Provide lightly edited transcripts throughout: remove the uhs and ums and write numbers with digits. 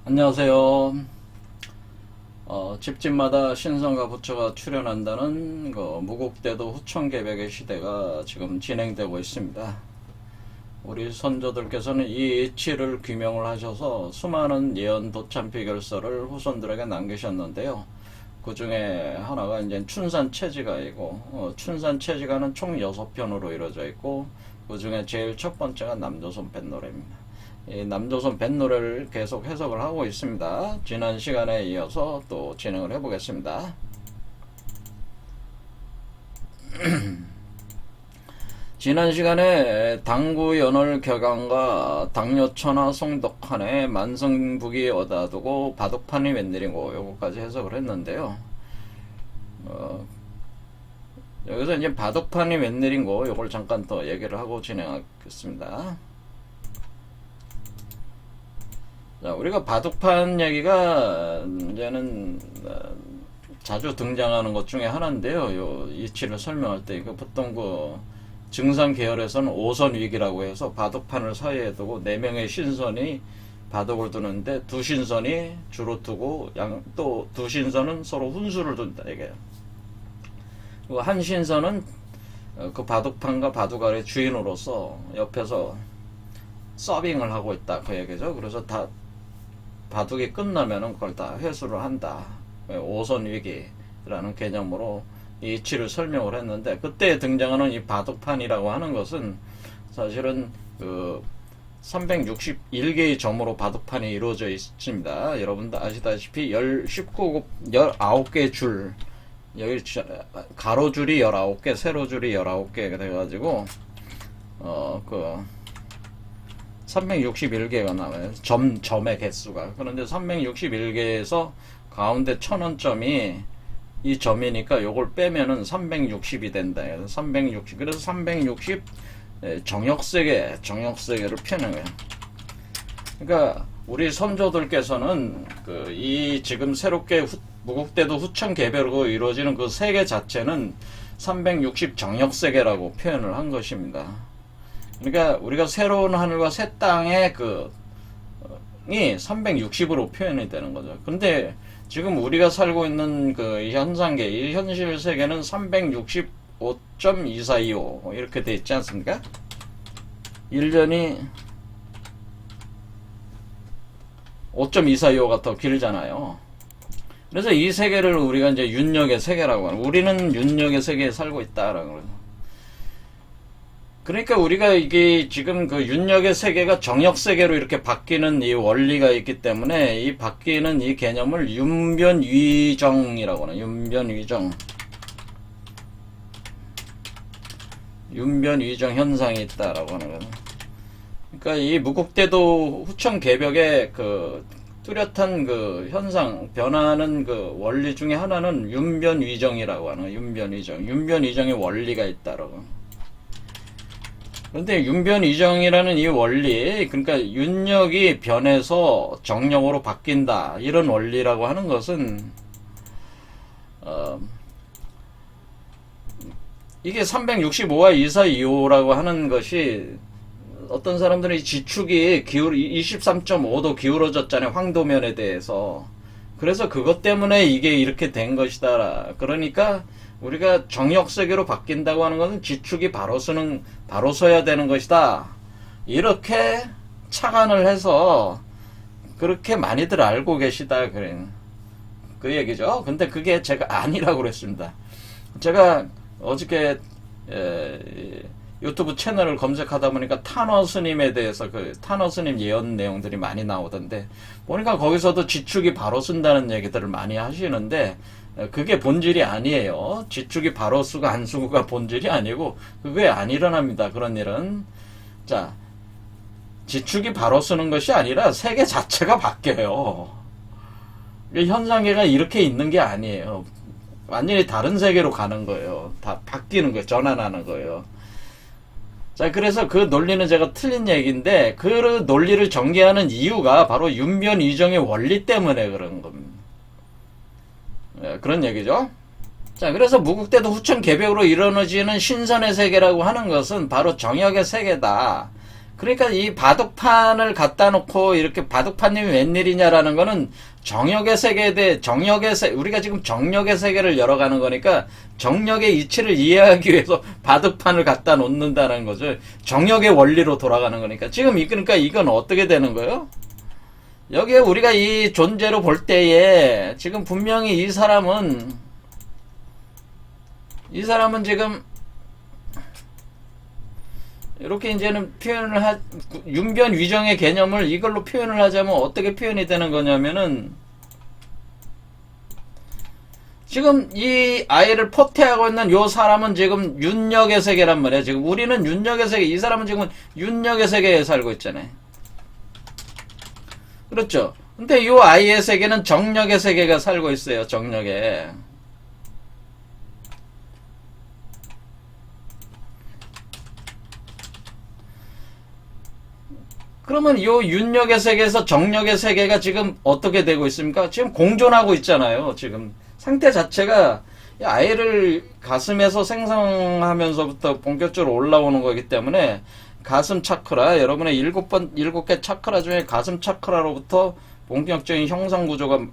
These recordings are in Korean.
안녕하세요. 집집마다 신성과 부처가 출현한다는 무국대도 후천개벽의 시대가 지금 진행되고 있습니다. 우리 선조들께서는 이 이치를 규명을 하셔서 수많은 예언 도참피 결서를 후손들에게 남기셨는데요. 그 중에 하나가 이제 춘산체지가이고, 춘산체지가는 총 6편으로 이루어져 있고, 그 중에 제일 첫 번째가 남조선 뱃노래입니다. 이 남조선 뱃노래를 계속 해석을 하고 있습니다. 지난 시간에 이어서 또 진행을 해보겠습니다. 지난 시간에 당구연월 격앙과 당뇨천하 송덕한의 만성북이 얻어두고 바둑판이 웬일이고 요거까지 해석을 했는데요. 여기서 이제 바둑판이 웬일인고 요걸 잠깐 더 얘기를 하고 진행하겠습니다. 자, 우리가 바둑판 얘기가 이제는 자주 등장하는 것 중에 하나인데요. 요 이치를 설명할 때 이거 보통 그 증상 계열에서는 오선 위기라고 해서 바둑판을 사이에 두고 4명의 신선이 바둑을 두는데 두 신선이 주로 두고 또 두 신선은 서로 훈수를 둔다 이게요. 그리고 한 신선은 그 바둑판과 바둑알의 주인으로서 옆에서 서빙을 하고 있다 그 얘기죠. 그래서 다 바둑이 끝나면은 그걸 다 회수를 한다. 오선 위기라는 개념으로 이 이치를 설명을 했는데, 그때 등장하는 이 바둑판이라고 하는 것은 사실은 그 361개의 점으로 바둑판이 이루어져 있습니다. 여러분도 아시다시피 19개의 줄, 여기 가로줄이 19개, 세로줄이 19개가 돼가지고 361개가 나와요. 점의 개수가. 그런데 361개에서 가운데 1000원점이 이 점이니까 요걸 빼면은 360이 된다. 360. 그래서 360 정역세계를 펴는 거예요. 그러니까 우리 선조들께서는 이 지금 새롭게 무국대도 후천개벽으로 이루어지는 그 세계 자체는 360 정역세계라고 표현을 한 것입니다. 그러니까 우리가 새로운 하늘과 새 땅의 이 360으로 표현이 되는 거죠. 근데 지금 우리가 살고 있는 이 현상계, 이 현실 세계는 365.2425 이렇게 돼 있지 않습니까? 1년이 5.2425가 더 길잖아요. 그래서 이 세계를 우리가 이제 윤력의 세계라고 하는, 우리는 윤력의 세계에 살고 있다라고 그러죠. 그러니까 우리가 이게 지금 그 윤력의 세계가 정역 세계로 이렇게 바뀌는 이 원리가 있기 때문에 이 바뀌는 이 개념을 윤변위정이라고 하는, 윤변위정 현상이 있다라고 하는 거예요. 그러니까 이 무국대도 후천개벽의 뚜렷한 현상, 변하는 원리 중에 하나는 윤변위정이라고 하는, 윤변위정의 원리가 있다라고. 그런데 윤변이정이라는 이 원리, 그러니까 윤력이 변해서 정력으로 바뀐다 이런 원리라고 하는 것은 이게 365와 2425라고 하는 것이, 어떤 사람들은 지축이 23.5도 기울어졌잖아요, 황도면에 대해서. 그래서 그것 때문에 이게 이렇게 된 것이다. 그러니까 우리가 정역세계로 바뀐다고 하는 것은 지축이 바로 서야 되는 것이다. 이렇게 착안을 해서 그렇게 많이들 알고 계시다. 그 얘기죠. 근데 그게 제가 아니라고 그랬습니다. 제가 어저께 유튜브 채널을 검색하다 보니까 탄어 스님에 대해서 탄어 스님 예언 내용들이 많이 나오던데, 보니까 거기서도 지축이 바로 쓴다는 얘기들을 많이 하시는데, 그게 본질이 아니에요. 지축이 바로 쓰고 안 쓰고가 본질이 아니고, 그게 안 일어납니다. 그런 일은. 자, 지축이 바로 쓰는 것이 아니라 세계 자체가 바뀌어요. 현상계가 이렇게 있는 게 아니에요. 완전히 다른 세계로 가는 거예요. 다 바뀌는 거예요. 전환하는 거예요. 자, 그래서 그 논리는 제가 틀린 얘기인데, 그 논리를 전개하는 이유가 바로 윤변위정의 원리 때문에 그런 겁니다. 그런 얘기죠. 자, 그래서 무국대도 후천개벽으로 이루어지는 신선의 세계라고 하는 것은 바로 정역의 세계다. 그러니까 이 바둑판을 갖다 놓고 이렇게 바둑판님이 웬일이냐라는 거는 정력의 세계에 대해 우리가 지금 정력의 세계를 열어가는 거니까 정력의 이치를 이해하기 위해서 바둑판을 갖다 놓는다는 거죠. 정력의 원리로 돌아가는 거니까 지금 그러니까 이건 어떻게 되는 거예요? 여기에 우리가 이 존재로 볼 때에 지금 분명히 이 사람은 지금 이렇게 이제는 윤변 위정의 개념을 이걸로 표현을 하자면 어떻게 표현이 되는 거냐면은 지금 이 아이를 포태하고 있는 요 사람은 지금 윤력의 세계란 말이야. 지금 우리는 윤력의 세계, 이 사람은 지금 윤력의 세계에 살고 있잖아요. 그렇죠? 근데 요 아이의 세계는 정력의 세계가 살고 있어요. 정력에. 그러면 요 윤력의 세계에서 정력의 세계가 지금 어떻게 되고 있습니까? 지금 공존하고 있잖아요. 지금 상태 자체가 아이를 가슴에서 생성하면서부터 본격적으로 올라오는 거기 때문에 가슴 차크라, 여러분의 7개 차크라 중에 가슴 차크라로부터 본격적인 형상 구조가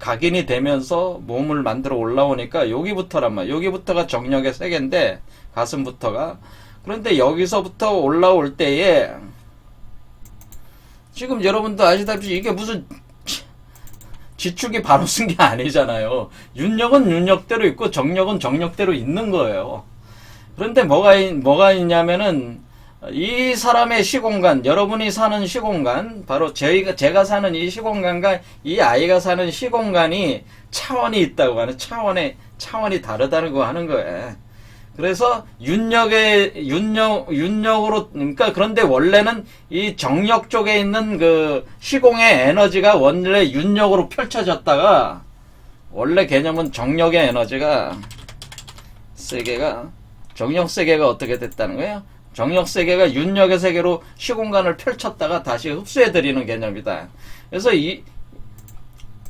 각인이 되면서 몸을 만들어 올라오니까 여기부터란 말이야. 여기부터가 정력의 세계인데 가슴부터가. 그런데 여기서부터 올라올 때에 지금 여러분도 아시다시피 이게 무슨 지축이 바로 쓴 게 아니잖아요. 윤력은 윤력대로 있고 정력은 정력대로 있는 거예요. 그런데 뭐가 있냐면은 이 사람의 시공간, 여러분이 사는 시공간, 바로 제가 사는 이 시공간과 이 아이가 사는 시공간이 차원이 있다고 하는 차원이 다르다는 거 하는 거예요. 그래서 윤력으로, 그러니까 그런데 원래는 이 정력 쪽에 있는 그 시공의 에너지가 원래 윤력으로 펼쳐졌다가 원래 개념은 정력의 에너지가 정력 세계가 어떻게 됐다는 거예요? 정력 세계가 윤력의 세계로 시공간을 펼쳤다가 다시 흡수해드리는 개념이다. 그래서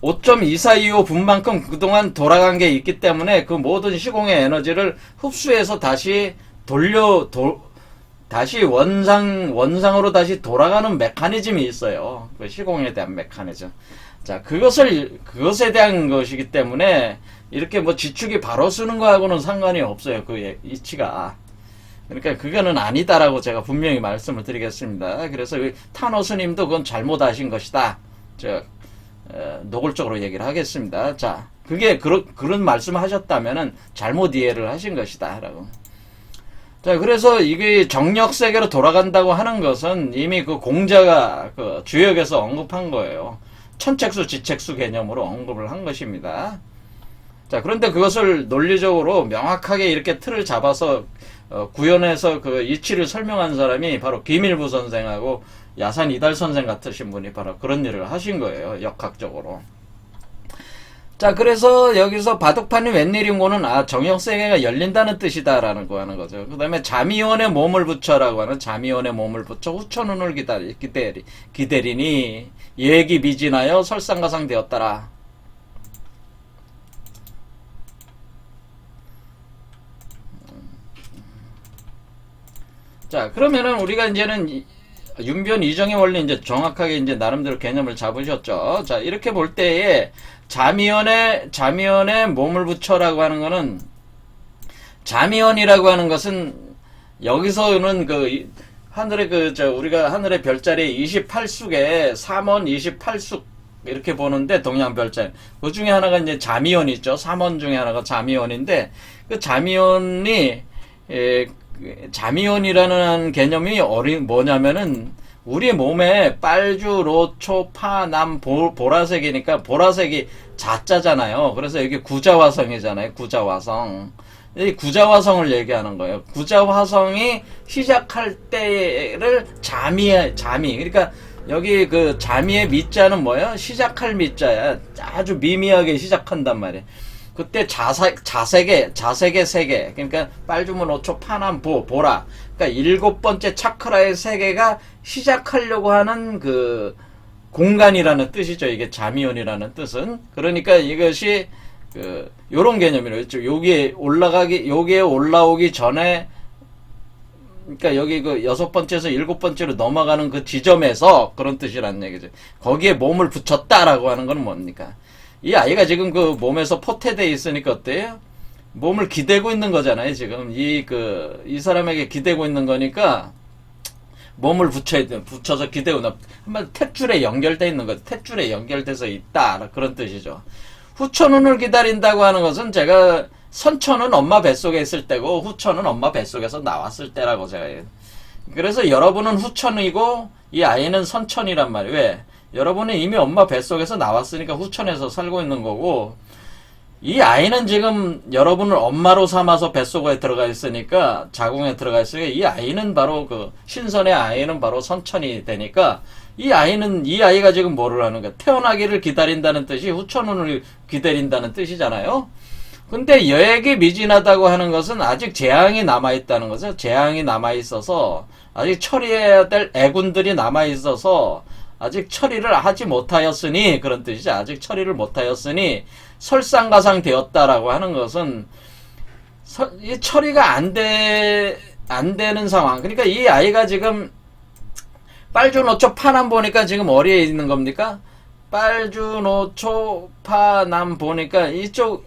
5.2425 분만큼 그동안 돌아간 게 있기 때문에 그 모든 시공의 에너지를 흡수해서 다시 다시 원상으로 다시 돌아가는 메커니즘이 있어요. 그 시공에 대한 메커니즘. 자, 그것에 대한 것이기 때문에 이렇게 뭐 지축이 바로 쓰는 거하고는 상관이 없어요. 그 이치가. 그러니까 그거는 아니다라고 제가 분명히 말씀을 드리겠습니다. 그래서 타노 스님도 그건 잘못하신 것이다. 노골적으로 얘기를 하겠습니다. 자, 그게 그런 말씀을 하셨다면은 잘못 이해를 하신 것이다 라고. 자, 그래서 이게 정력 세계로 돌아간다고 하는 것은 이미 그 공자가 그 주역에서 언급한 거예요. 천책수 지책수 개념으로 언급을 한 것입니다. 자, 그런데 그것을 논리적으로 명확하게 이렇게 틀을 잡아서 구현해서 그 이치를 설명한 사람이 바로 김일부 선생하고 야산 이달 선생 같으신 분이 바로 그런 일을 하신 거예요. 역학적으로. 자, 그래서 여기서 바둑판이 웬일인고는 정력 세계가 열린다는 뜻이다라는 거 하는 거죠. 그 다음에 자미원에 몸을 붙여라고 하는 자미원에 몸을 붙여 후천운을 기대리니 예기 미진하여 설상가상 되었더라. 자, 그러면은 우리가 이제는 윤변 이정의 원리 이제 정확하게 이제 나름대로 개념을 잡으셨죠. 자, 이렇게 볼 때에 자미원에 몸을 붙여라고 하는 거는, 자미원이라고 하는 것은 여기서는 그 하늘의 우리가 하늘의 별자리 28숙에 3원 28숙 이렇게 보는데 동양 별자리 그 중에 하나가 이제 자미원이 있죠. 3원 중에 하나가 자미원인데 그 자미원이라는 개념이 뭐냐면은 우리 몸에 빨주, 로초, 파, 남, 보라색이니까 보라색이 자자잖아요. 그래서 여기 구자화성이잖아요. 구자화성. 이 구자화성을 얘기하는 거예요. 구자화성이 시작할 때를 자미. 그러니까 여기 그 자미의 미자는 뭐예요? 시작할 미자야. 아주 미미하게 시작한단 말이에요. 그때 자색의 세계, 그러니까 빨주문 오초 파남 보라, 그러니까 7번째 차크라의 세계가 시작하려고 하는 그 공간이라는 뜻이죠. 이게 자미원이라는 뜻은. 그러니까 이것이 요런 개념이에요. 여기에 올라오기 전에 그러니까 여기 그 6번째에서 7번째로 넘어가는 그 지점에서 그런 뜻이라는 얘기죠. 거기에 몸을 붙였다라고 하는 건 뭡니까? 이 아이가 지금 그 몸에서 포태되어 있으니까 어때요? 몸을 기대고 있는 거잖아요, 지금. 이 사람에게 기대고 있는 거니까, 몸을 붙여서 기대고, 한번 탯줄에 연결되어 있는 거죠. 탯줄에 연결돼서 있다. 그런 뜻이죠. 후천운을 기다린다고 하는 것은 제가, 선천은 엄마 뱃속에 있을 때고, 후천은 엄마 뱃속에서 나왔을 때라고 제가. 그래서 여러분은 후천이고, 이 아이는 선천이란 말이에요. 왜? 여러분은 이미 엄마 뱃속에서 나왔으니까 후천에서 살고 있는 거고, 이 아이는 지금 여러분을 엄마로 삼아서 뱃속에 들어가 있으니까, 자궁에 들어가 있으니까, 이 아이는 바로 신선의 아이는 바로 선천이 되니까, 이 아이가 지금 뭐를 하는 거야? 태어나기를 기다린다는 뜻이 후천운을 기다린다는 뜻이잖아요? 근데 여액이 미진하다고 하는 것은 아직 재앙이 남아있다는 거죠. 재앙이 남아있어서, 아직 처리해야 될 애군들이 남아있어서, 아직 처리를 하지 못하였으니, 그런 뜻이죠. 아직 처리를 못하였으니, 설상가상 되었다라고 하는 것은, 이 처리가 안 되는 상황. 그러니까 이 아이가 지금, 빨주노초 파남 보니까 지금 어디에 있는 겁니까? 빨주노초 파남 보니까 이쪽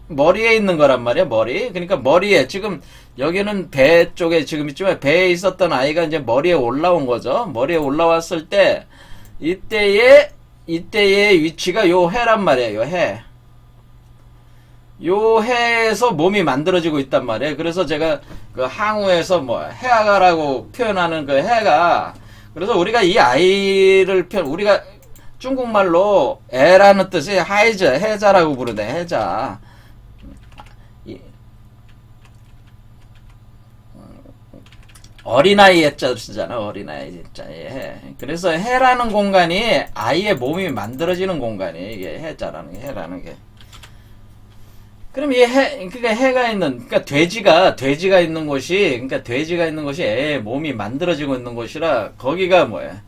머리에 있는 거란 말이야, 머리. 그러니까 머리에, 지금, 여기는 배 쪽에, 지금 이쯤에 배에 있었던 아이가 이제 머리에 올라온 거죠. 머리에 올라왔을 때, 이때의 위치가 요 해란 말이에요, 요 해. 요 해에서 몸이 만들어지고 있단 말이에요. 그래서 제가 그 항우에서 해아가라고 표현하는 그 해가, 그래서 우리가 이 아이를 우리가 중국말로 애라는 뜻이 해자라고 부르네, 해자. 어린아이의 자 쓰잖아, 어린아이 자. 해. 그래서 해라는 공간이 아이의 몸이 만들어지는 공간이 이게 해자라는 게, 해라는 게. 그럼 그러니까 해가 있는, 그러니까 돼지가 있는 곳이, 애의 몸이 만들어지고 있는 곳이라, 거기가 뭐야?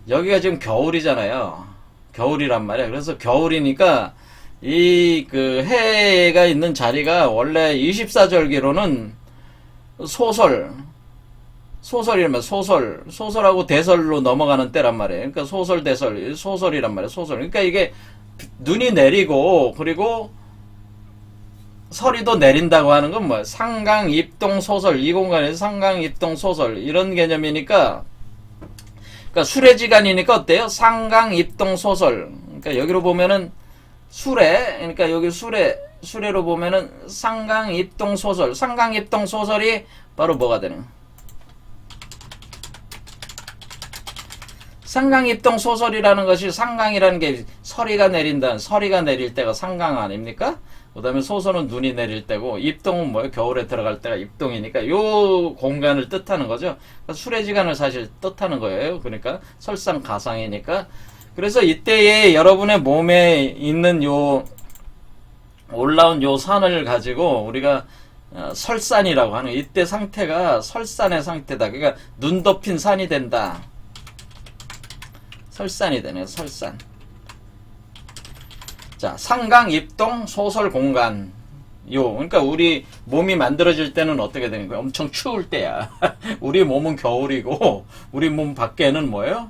여기가 지금 겨울이잖아요. 겨울이란 말이야. 그래서 겨울이니까, 해가 있는 자리가 원래 24절기로는 소설이라면 소설하고 대설로 넘어가는 때란 말이에요. 그러니까 소설이란 말이에요. 소설. 그러니까 이게 눈이 내리고, 그리고 서리도 내린다고 하는 건 뭐야? 상강, 입동, 소설. 이 공간에서 상강, 입동, 소설. 이런 개념이니까, 그러니까 수레지간이니까 어때요? 상강, 입동, 소설. 그러니까 여기로 보면은 그러니까 여기 수레로 보면은 상강, 입동, 소설. 상강, 입동, 소설이 바로 뭐가 되는? 상강, 입동, 소설이라는 것이, 상강이라는 게 서리가 내릴 때가 상강 아닙니까? 그 다음에 소설은 눈이 내릴 때고, 입동은 뭐예요? 겨울에 들어갈 때가 입동이니까, 요 공간을 뜻하는 거죠. 그러니까 수레지간을 사실 뜻하는 거예요. 그러니까 설상가상이니까. 그래서 이때에 여러분의 몸에 있는 올라온 요 산을 가지고 우리가 설산이라고 하는, 이때 상태가 설산의 상태다. 그러니까 눈 덮인 산이 된다. 설산이 되네요, 설산. 자, 상강, 입동, 소설, 공간. 그러니까 우리 몸이 만들어질 때는 어떻게 되는 거야? 엄청 추울 때야. 우리 몸은 겨울이고, 우리 몸 밖에는 뭐예요?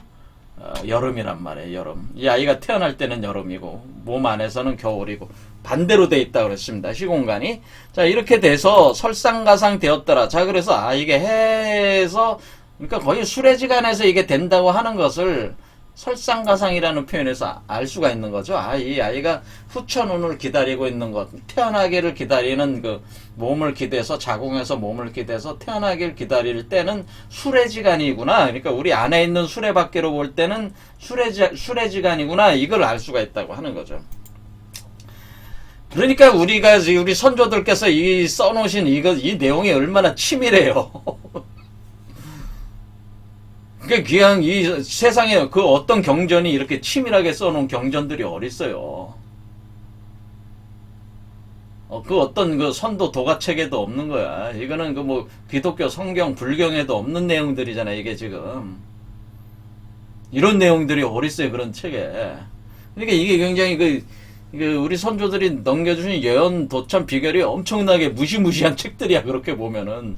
여름이란 말이에요, 여름. 이 아이가 태어날 때는 여름이고, 몸 안에서는 겨울이고, 반대로 돼 있다 그랬습니다, 시공간이. 자, 이렇게 돼서 설상가상 되었더라. 자, 그래서, 이게 해에서, 그러니까 거의 수레지간에서 이게 된다고 하는 것을, 설상가상이라는 표현에서 알 수가 있는 거죠. 이 아이가 후천운을 기다리고 있는 것, 태어나기를 기다리는 몸을 기대서, 자궁에서 몸을 기대서 태어나기를 기다릴 때는 수레지간이구나. 그러니까 우리 안에 있는 수레밖으로 볼 때는 수레지간이구나. 이걸 알 수가 있다고 하는 거죠. 그러니까 우리 선조들께서 써놓으신 이 내용이 얼마나 치밀해요. 그러니까 그냥 이 세상에 어떤 경전이 이렇게 치밀하게 써놓은 경전들이 어딨어요. 어떤 선도 도가책에도 없는 거야. 이거는 기독교 성경, 불경에도 없는 내용들이잖아, 이게 지금. 이런 내용들이 어딨어요, 그런 책에. 그러니까 이게 굉장히 우리 선조들이 넘겨주신 예언, 도참, 비결이 엄청나게 무시무시한 책들이야, 그렇게 보면은.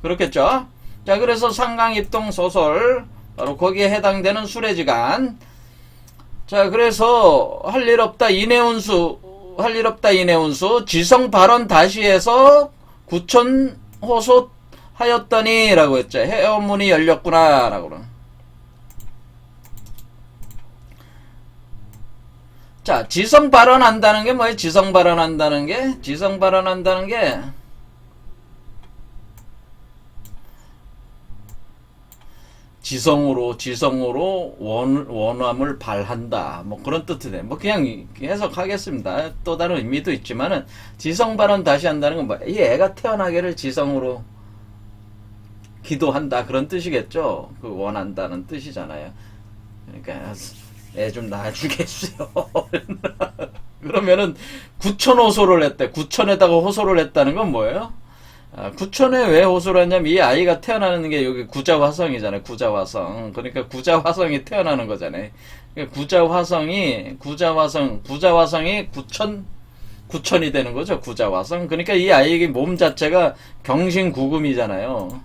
그렇겠죠? 자, 그래서 상강입동 소설, 바로 거기에 해당되는 수레지간. 자, 그래서 할 일 없다 이내운수, 지성 발언 다시 해서 구천 호소하였더니 라고 했죠. 해원문이 열렸구나 라고. 자, 지성 발언한다는 게 뭐예요? 지성 발언한다는 게 지성으로 원함을 발한다. 뭐 그런 뜻이네. 뭐 그냥 해석하겠습니다. 또 다른 의미도 있지만은 지성 발언 다시 한다는 건 뭐 이 애가 태어나기를 지성으로 기도한다 그런 뜻이겠죠. 그 원한다는 뜻이잖아요. 그러니까 애 좀 낳아주겠어요. 그러면은 구천 호소를 했대. 구천에다가 호소를 했다는 건 뭐예요? 구천에 왜 호소를 했냐면 이 아이가 태어나는 게 여기 구자화성이잖아요. 구자화성. 그러니까 구자화성이 태어나는 거잖아요. 그러니까 구자화성이 구천이 되는 거죠. 구자화성. 그러니까 이 아이의 몸 자체가 경신구금이잖아요.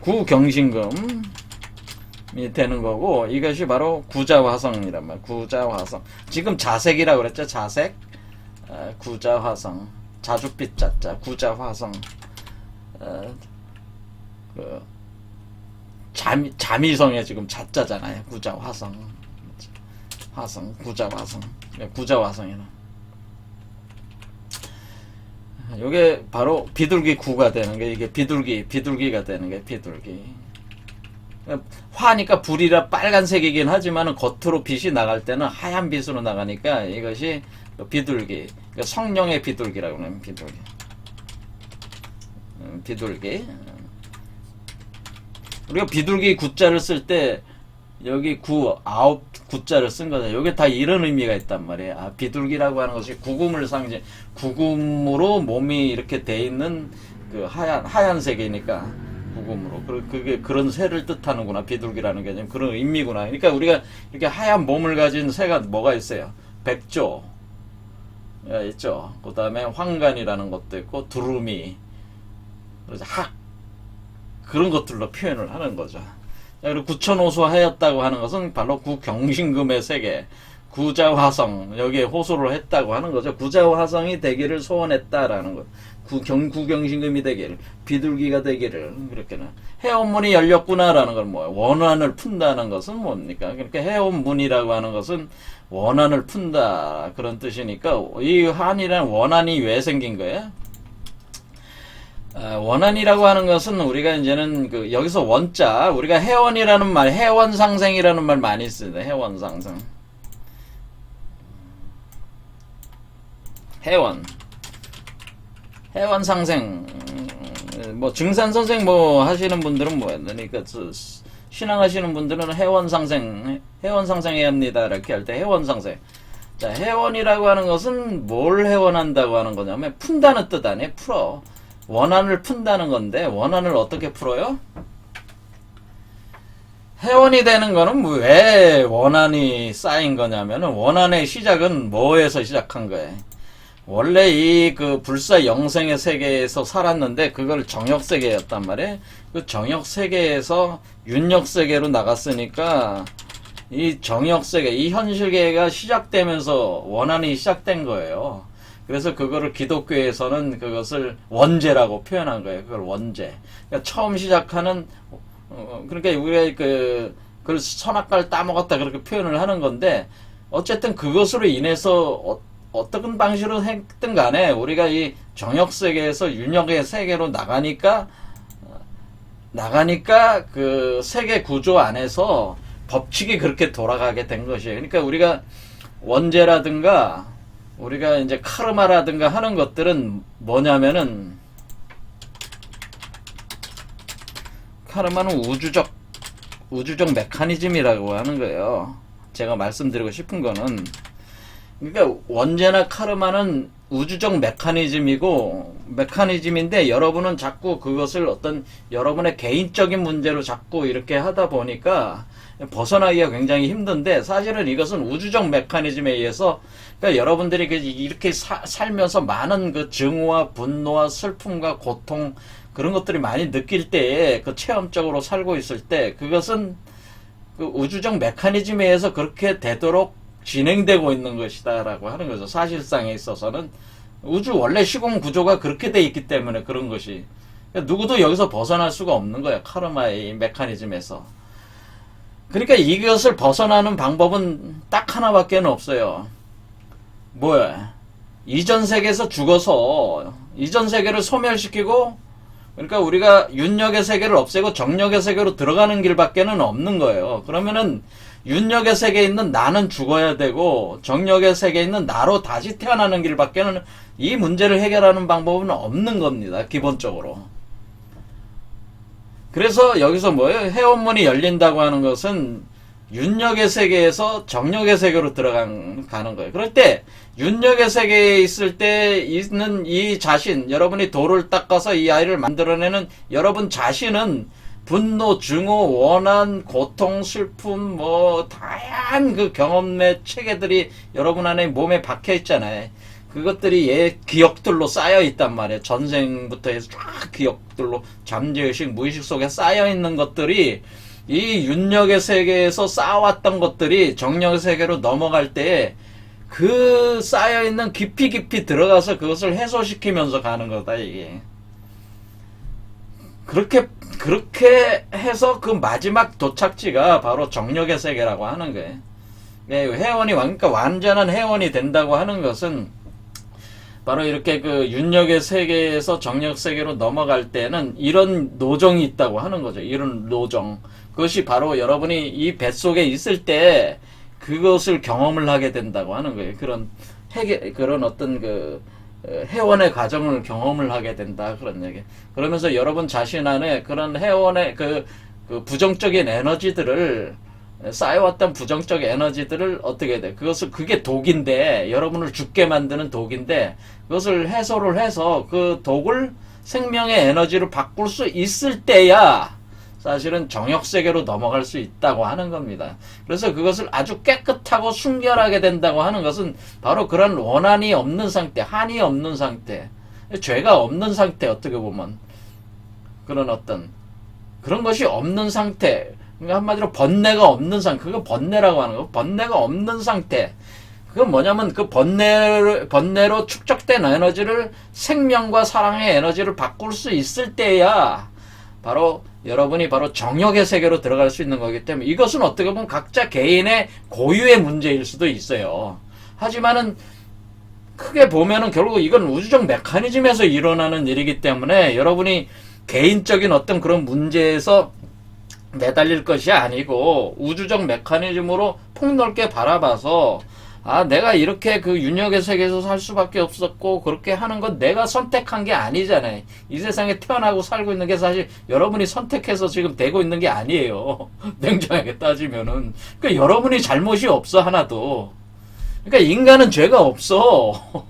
구경신금이 되는 거고 이것이 바로 구자화성이란 말이에요. 구자화성. 지금 자색이라고 그랬죠. 자색. 구자화성. 자줏빛 자자 구자화성. 그 자미성에 지금 자자잖아요. 구자화성. 화성 구자화성. 구자화성이라. 요게 바로 비둘기 구가 되는 게 이게 비둘기가 되는 게 비둘기. 화니까 불이라 빨간색이긴 하지만 겉으로 빛이 나갈 때는 하얀 빛으로 나가니까 이것이 비둘기. 그러니까 성령의 비둘기라고 하는 비둘기. 비둘기. 우리가 비둘기 구자를 쓸 때 여기 아홉 구자를 쓴 거잖아요. 여기 다 이런 의미가 있단 말이에요. 비둘기라고 하는 것이 구금을 구금으로 몸이 이렇게 돼 있는 그 하얀색이니까 구금으로. 그게 그런 새를 뜻하는구나. 비둘기라는 게 그런 의미구나. 그러니까 우리가 이렇게 하얀 몸을 가진 새가 뭐가 있어요? 백조. 있죠. 그 다음에 황간이라는 것도 있고, 두루미. 그래서 그런 것들로 표현을 하는 거죠. 그리고 구천호소하였다고 하는 것은 바로 구경신금의 세계, 구자화성, 여기에 호소를 했다고 하는 거죠. 구자화성이 되기를 소원했다라는 것. 구경신금이 되기를, 비둘기가 되기를, 그렇게는. 해원문이 열렸구나라는 건 뭐예요? 원한을 푼다는 것은 뭡니까? 그러니까 해원문이라고 하는 것은 원한을 푼다. 그런 뜻이니까, 이 한이라는 원한이 왜 생긴 거예요? 원한이라고 하는 것은 우리가 이제는 여기서 원자, 우리가 해원이라는 말, 해원상생이라는 말 많이 쓰는데, 해원상생. 해원상생. 뭐 증산선생 뭐 하시는 분들은 그러니까 신앙하시는 분들은 해원상생해야 합니다. 이렇게 할 때 해원상생. 자, 해원이라고 하는 것은 뭘 해원한다고 하는 거냐면 푼다는 뜻 아니에요. 풀어. 원한을 푼다는 건데 원한을 어떻게 풀어요? 해원이 되는 거는 왜 원한이 쌓인 거냐면은 원한의 시작은 뭐에서 시작한 거예요? 원래 이 불사 영생의 세계에서 살았는데 그걸 정욕세계였단 말이에요. 그 정욕세계에서 윤력세계로 나갔으니까 이 정욕세계, 이 현실계가 시작되면서 원한이 시작된 거예요. 그래서 그거를 기독교에서는 그것을 원죄라고 표현한 거예요. 그걸 원죄. 그러니까 처음 시작하는, 그러니까 우리가 그걸 선악과를 따먹었다 그렇게 표현을 하는 건데, 어쨌든 그것으로 인해서 어떤 방식으로 했든 간에 우리가 이 정욕세계에서 윤력의 세계로 나가니까 그 세계 구조 안에서 법칙이 그렇게 돌아가게 된 것이에요. 그러니까 우리가 원죄라든가 우리가 이제 카르마라든가 하는 것들은 뭐냐면은 카르마는 우주적 메커니즘이라고 하는 거예요. 제가 말씀드리고 싶은 거는 그러니까 원죄나 카르마는 우주적 메커니즘인데 여러분은 자꾸 그것을 어떤 여러분의 개인적인 문제로 자꾸 이렇게 하다 보니까 벗어나기가 굉장히 힘든데 사실은 이것은 우주적 메커니즘에 의해서 그러니까 여러분들이 이렇게 살면서 많은 그 증오와 분노와 슬픔과 고통 그런 것들이 많이 느낄 때에 그 체험적으로 살고 있을 때 그것은 그 우주적 메커니즘에 의해서 그렇게 되도록 진행되고 있는 것이다라고 하는 거죠. 사실상에 있어서는 우주 원래 시공 구조가 그렇게 돼 있기 때문에 그런 것이 누구도 여기서 벗어날 수가 없는 거예요. 카르마의 메커니즘에서. 그러니까 이것을 벗어나는 방법은 딱 하나밖에 없어요. 뭐야? 이전 세계에서 죽어서 이전 세계를 소멸시키고 그러니까 우리가 윤력의 세계를 없애고 정력의 세계로 들어가는 길밖에는 없는 거예요. 그러면은 윤력의 세계에 있는 나는 죽어야 되고 정력의 세계에 있는 나로 다시 태어나는 길밖에는 이 문제를 해결하는 방법은 없는 겁니다. 기본적으로. 그래서 여기서 뭐예요? 해원문이 열린다고 하는 것은 윤력의 세계에서 정력의 세계로 가는 거예요. 그럴 때 윤력의 세계에 있을 때 있는 이 자신, 여러분이 돌을 닦아서 이 아이를 만들어내는 여러분 자신은 분노, 증오, 원한, 고통, 슬픔, 뭐 다양한 그 경험의 체계들이 여러분 안에 몸에 박혀 있잖아요. 그것들이 기억들로 쌓여 있단 말이에요. 전생부터 해서 쫙 기억들로 잠재의식, 무의식 속에 쌓여 있는 것들이 이 윤력의 세계에서 쌓아왔던 것들이 정력의 세계로 넘어갈 때 그 쌓여있는 깊이 들어가서 그것을 해소시키면서 가는 거다, 이게. 그렇게 해서 그 마지막 도착지가 바로 정력의 세계라고 하는 거예요. 회원이, 그러니까 완전한 회원이 된다고 하는 것은 바로 이렇게 그 윤력의 세계에서 정력 세계로 넘어갈 때는 이런 노정이 있다고 하는 거죠. 이런 노정. 그것이 바로 여러분이 이 뱃속에 있을 때 그것을 경험을 하게 된다고 하는 거예요. 그런 어떤 그 회원의 과정을 경험을 하게 된다. 그런 얘기. 그러면서 여러분 자신 안에 그런 회원의 그 부정적인 에너지들을 쌓여왔던 부정적 에너지들을 어떻게 해야 돼? 그게 독인데, 여러분을 죽게 만드는 독인데, 그것을 해소를 해서 그 독을 생명의 에너지로 바꿀 수 있을 때야, 사실은 정역세계로 넘어갈 수 있다고 하는 겁니다. 그래서 그것을 아주 깨끗하고 순결하게 된다고 하는 것은 바로 그런 원한이 없는 상태, 한이 없는 상태, 죄가 없는 상태, 어떻게 보면. 그런 것이 없는 상태, 그러니까 한마디로 번뇌가 없는 상태, 그거 번뇌라고 하는 거. 번뇌가 없는 상태. 그건 뭐냐면 그 번뇌로 축적된 에너지를 생명과 사랑의 에너지를 바꿀 수 있을 때야 바로 여러분이 바로 정역의 세계로 들어갈 수 있는 거기 때문에 이것은 어떻게 보면 각자 개인의 고유의 문제일 수도 있어요. 하지만은 크게 보면은 결국 이건 우주적 메커니즘에서 일어나는 일이기 때문에 여러분이 개인적인 어떤 그런 문제에서 매달릴 것이 아니고 우주적 메커니즘으로 폭넓게 바라봐서 내가 이렇게 그 윤역의 세계에서 살 수밖에 없었고 그렇게 하는 건 내가 선택한 게 아니잖아요. 이 세상에 태어나고 살고 있는 게 사실 여러분이 선택해서 지금 되고 있는 게 아니에요. 냉정하게 따지면은. 그러니까 여러분이 잘못이 없어, 하나도. 그러니까 인간은 죄가 없어.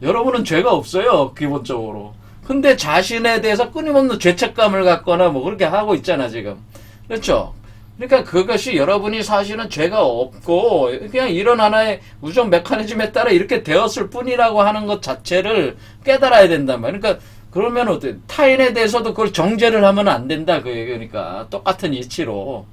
여러분은 죄가 없어요, 기본적으로. 근데 자신에 대해서 끊임없는 죄책감을 갖거나 뭐 그렇게 하고 있잖아, 지금. 그렇죠? 그러니까 그것이 여러분이 사실은 죄가 없고 그냥 이런 하나의 우주적 메커니즘에 따라 이렇게 되었을 뿐이라고 하는 것 자체를 깨달아야 된단 말이야. 그러니까 그러면 어때? 타인에 대해서도 그걸 정죄를 하면 안 된다, 그 얘기니까. 똑같은 이치로.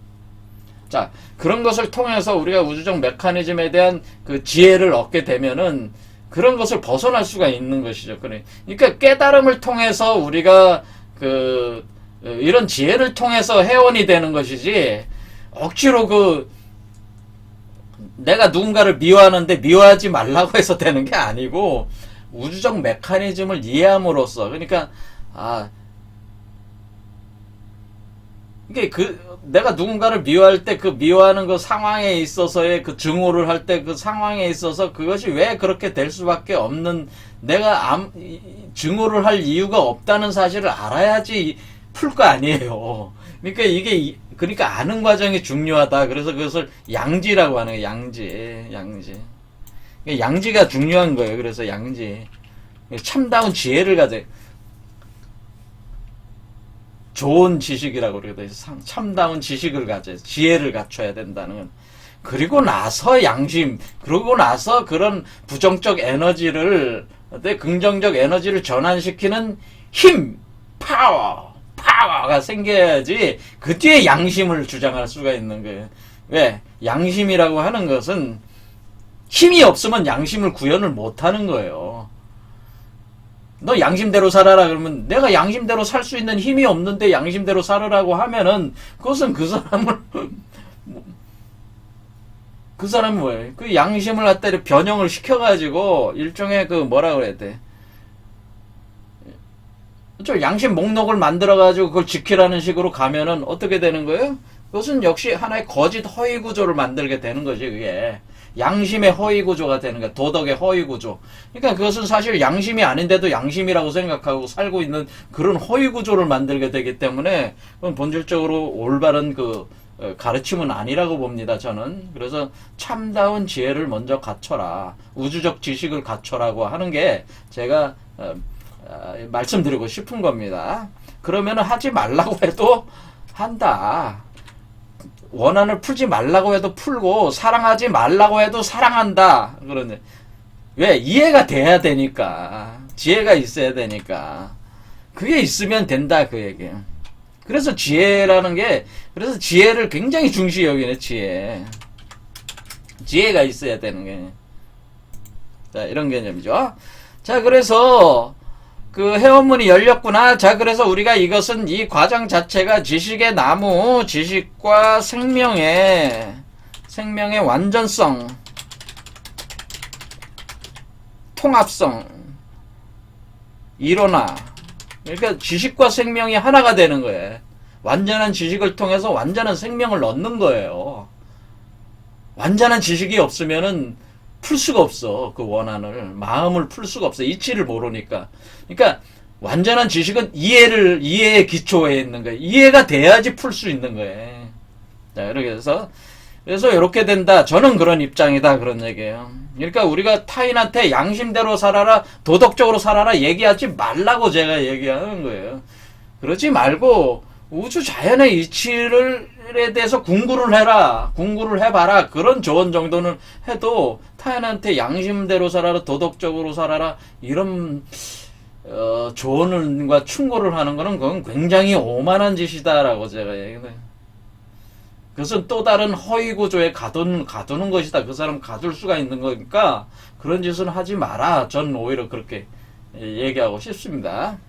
자, 그런 것을 통해서 우리가 우주적 메커니즘에 대한 그 지혜를 얻게 되면은 그런 것을 벗어날 수가 있는 것이죠. 그러니까 깨달음을 통해서 우리가 이런 지혜를 통해서 회원이 되는 것이지, 억지로 내가 누군가를 미워하는데 미워하지 말라고 해서 되는 게 아니고, 우주적 메커니즘을 이해함으로써, 그러니까, 이게 내가 누군가를 미워할 때 그 미워하는 그 상황에 있어서의 그 증오를 할 때 그 상황에 있어서 그것이 왜 그렇게 될 수밖에 없는, 내가 증오를 할 이유가 없다는 사실을 알아야지 풀 거 아니에요. 그러니까 아는 과정이 중요하다. 그래서 그것을 양지라고 하는 거예요. 양지. 양지가 중요한 거예요. 그래서 양지. 참다운 지혜를 가져. 좋은 지식이라고 그러거든요. 참다운 지식을 가져. 지혜를 갖춰야 된다는 건. 그리고 나서 양심, 그러고 나서 그런 부정적 에너지를, 긍정적 에너지를 전환시키는 힘, 파워가 생겨야지 그 뒤에 양심을 주장할 수가 있는 거예요. 왜? 양심이라고 하는 것은 힘이 없으면 양심을 구현을 못하는 거예요. 너 양심대로 살아라 그러면 내가 양심대로 살 수 있는 힘이 없는데 양심대로 살으라고 하면은 그것은 그 사람은 뭐예요? 그 양심을 갖다 변형을 시켜가지고 일종의 그 뭐라 그래야 돼? 저 양심 목록을 만들어가지고 그걸 지키라는 식으로 가면은 어떻게 되는 거예요? 그것은 역시 하나의 거짓 허위 구조를 만들게 되는 거지, 그게. 양심의 허위 구조가 되는 거야. 도덕의 허위 구조. 그러니까 그것은 사실 양심이 아닌데도 양심이라고 생각하고 살고 있는 그런 허위 구조를 만들게 되기 때문에 그건 본질적으로 올바른 그 가르침은 아니라고 봅니다, 저는. 그래서 참다운 지혜를 먼저 갖춰라. 우주적 지식을 갖춰라고 하는 게 제가 말씀드리고 싶은 겁니다. 그러면은 하지 말라고 해도 한다. 원한을 풀지 말라고 해도 풀고 사랑하지 말라고 해도 사랑한다. 그러네. 왜? 이해가 돼야 되니까. 지혜가 있어야 되니까. 그게 있으면 된다 그 얘기예요. 그래서 지혜라는 게 그래서 지혜를 굉장히 중시 여기네. 지혜가 있어야 되는 게. 자, 이런 개념이죠. 자, 그래서 그 회원문이 열렸구나. 자, 그래서 우리가 이것은 이 과정 자체가 지식의 나무, 지식과 생명의 완전성, 통합성, 일원화. 그러니까 지식과 생명이 하나가 되는 거예요. 완전한 지식을 통해서 완전한 생명을 얻는 거예요. 완전한 지식이 없으면은 풀 수가 없어. 그 원한을. 마음을 풀 수가 없어. 이치를 모르니까. 그러니까 완전한 지식은 이해의 기초에 있는 거예요. 이해가 돼야지 풀 수 있는 거예요. 자, 이렇게 해서 그래서 이렇게 된다. 저는 그런 입장이다. 그런 얘기예요. 그러니까 우리가 타인한테 양심대로 살아라, 도덕적으로 살아라 얘기하지 말라고 제가 얘기하는 거예요. 그러지 말고 우주 자연의 이치에 대해서 공부를 해라. 공부를 해봐라. 그런 조언 정도는 해도 타인한테 양심대로 살아라, 도덕적으로 살아라 이런 조언과 충고를 하는 거는 그건 굉장히 오만한 짓이다라고 제가 얘기해요. 그것은 또 다른 허위 구조에 가두는 것이다. 그 사람 가둘 수가 있는 거니까 그런 짓은 하지 마라. 전 오히려 그렇게 얘기하고 싶습니다.